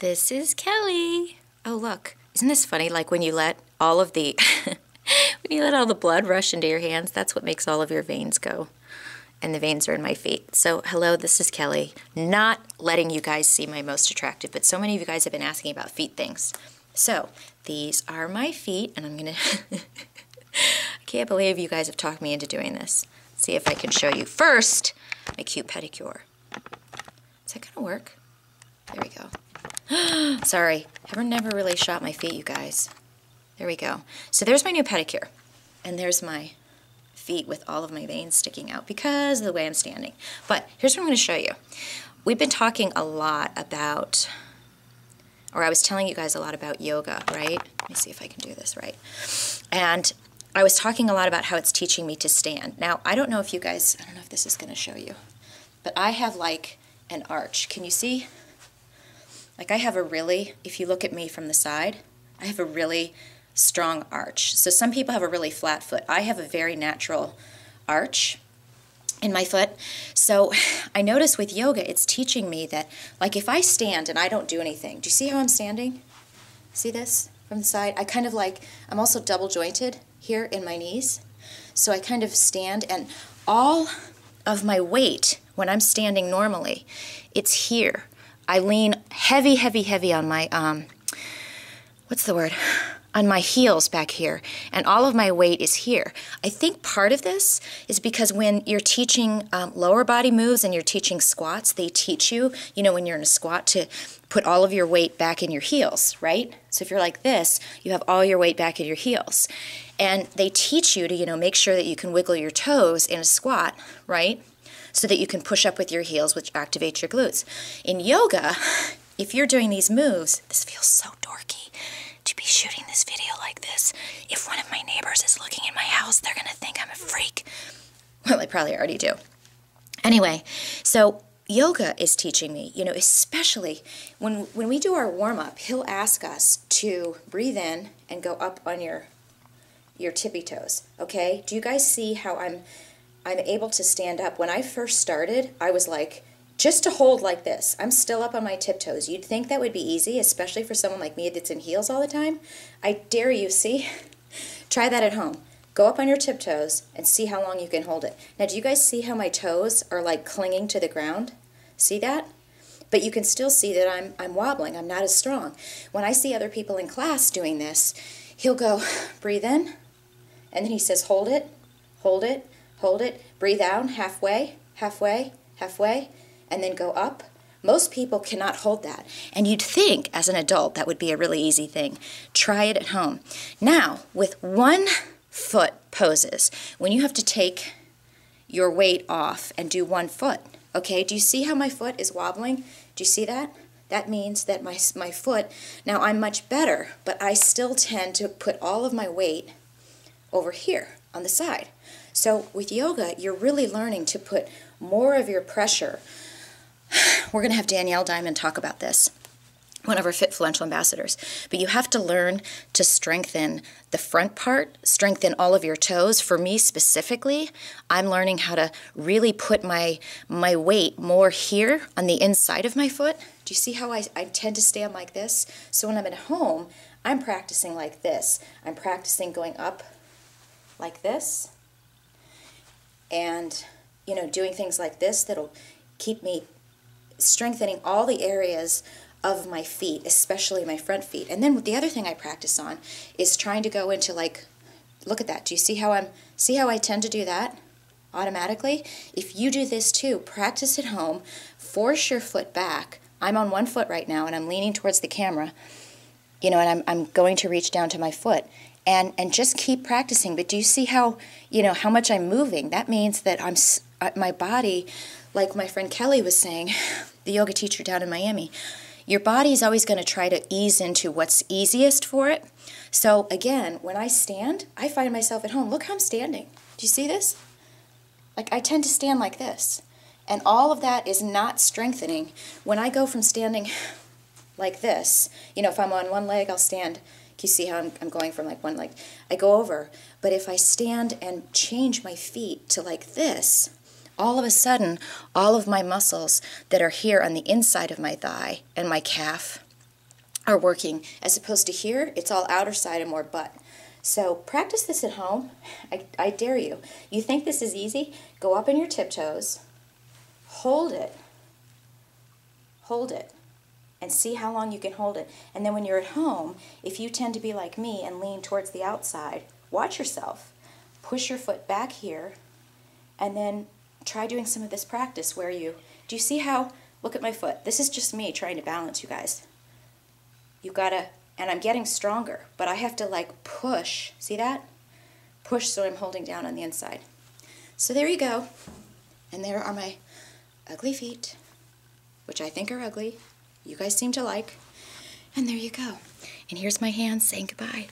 This is Kelly. Oh, look. Isn't this funny? Like when you let all of the when you let all the blood rush into your hands, that's what makes all of your veins go. And the veins are in my feet. So, hello, this is Kelly. Not letting you guys see my most attractive, but so many of you guys have been asking about feet things. So, these are my feet, and I'm gonna I can't believe you guys have talked me into doing this. Let's see if I can show you. First, my cute pedicure. Is that gonna work? There we go. Sorry, I've never really shot my feet, you guys. There we go. So there's my new pedicure. And there's my feet with all of my veins sticking out because of the way I'm standing. But here's what I'm going to show you. We've been talking a lot about, or I was telling you guys a lot about yoga, right? Let me see if I can do this right. And I was talking a lot about how it's teaching me to stand. Now, I don't know if you guys, I don't know if this is going to show you, but I have like an arch. Can you see? Like I have a really, if you look at me from the side, I have a really strong arch. So some people have a really flat foot. I have a very natural arch in my foot. So I notice with yoga, it's teaching me that, like if I stand and I don't do anything, do you see how I'm standing? See this from the side? I kind of like, I'm also double jointed here in my knees. So I kind of stand and all of my weight when I'm standing normally, it's here. I lean heavy, heavy, heavy on my, what's the word? On my heels back here, and all of my weight is here. I think part of this is because when you're teaching lower body moves and you're teaching squats, they teach you, you know, when you're in a squat to put all of your weight back in your heels, right? So if you're like this, you have all your weight back in your heels. And they teach you to, you know, make sure that you can wiggle your toes in a squat, right? So that you can push up with your heels, which activates your glutes. In yoga, if you're doing these moves, this feels so dorky to be shooting this video like this. If one of my neighbors is looking in my house, they're gonna think I'm a freak. Well, they probably already do. Anyway, so yoga is teaching me, you know, especially when we do our warm-up, he'll ask us to breathe in and go up on your tippy toes, okay? Do you guys see how I'm able to stand up? When I first started, I was like, just to hold like this. I'm still up on my tiptoes. You'd think that would be easy, especially for someone like me that's in heels all the time. I dare you, see? Try that at home. Go up on your tiptoes and see how long you can hold it. Now, do you guys see how my toes are like clinging to the ground? See that? But you can still see that I'm wobbling. I'm not as strong. When I see other people in class doing this, he'll go, breathe in, and then he says, hold it, hold it, hold it, breathe out, halfway, halfway, halfway, and then go up. Most people cannot hold that. And you'd think, as an adult, that would be a really easy thing. Try it at home. Now, with 1 foot poses, when you have to take your weight off and do 1 foot, okay, do you see how my foot is wobbling? Do you see that? That means that my foot, now I'm much better, but I still tend to put all of my weight over here on the side. So with yoga, you're really learning to put more of your pressure. We're going to have Danielle Diamond talk about this, one of our Fitfluential ambassadors. But you have to learn to strengthen the front part, strengthen all of your toes. For me specifically, I'm learning how to really put my weight more here on the inside of my foot. Do you see how I tend to stand like this? So when I'm at home, I'm practicing like this. I'm practicing going up like this. And, you know, doing things like this that'll keep me strengthening all the areas of my feet, especially my front feet. And then the other thing I practice on is trying to go into like, look at that. Do you see how I tend to do that automatically? If you do this too, practice at home, force your foot back. I'm on 1 foot right now and I'm leaning towards the camera, you know, and I'm going to reach down to my foot. And just keep practicing. But do you see how, you know, how much I'm moving? That means that my body, like my friend Kelly was saying, the yoga teacher down in Miami, your body's always going to try to ease into what's easiest for it. So again, when I stand, I find myself at home. Look how I'm standing. Do you see this? Like I tend to stand like this. And all of that is not strengthening. When I go from standing like this, you know, if I'm on one leg, I'll stand. You see how I'm going from like one leg? I go over. But if I stand and change my feet to like this, all of a sudden, all of my muscles that are here on the inside of my thigh and my calf are working, as opposed to here, it's all outer side and more butt. So practice this at home. I dare you. You think this is easy? Go up on your tiptoes, hold it, and see how long you can hold it. And then when you're at home, if you tend to be like me and lean towards the outside, watch yourself. Push your foot back here, and then try doing some of this practice where do you see how, look at my foot. This is just me trying to balance, you guys. You gotta, and I'm getting stronger, but I have to like push, see that? Push so I'm holding down on the inside. So there you go. And there are my ugly feet, which I think are ugly. You guys seem to like. And there you go. And here's my hands saying goodbye.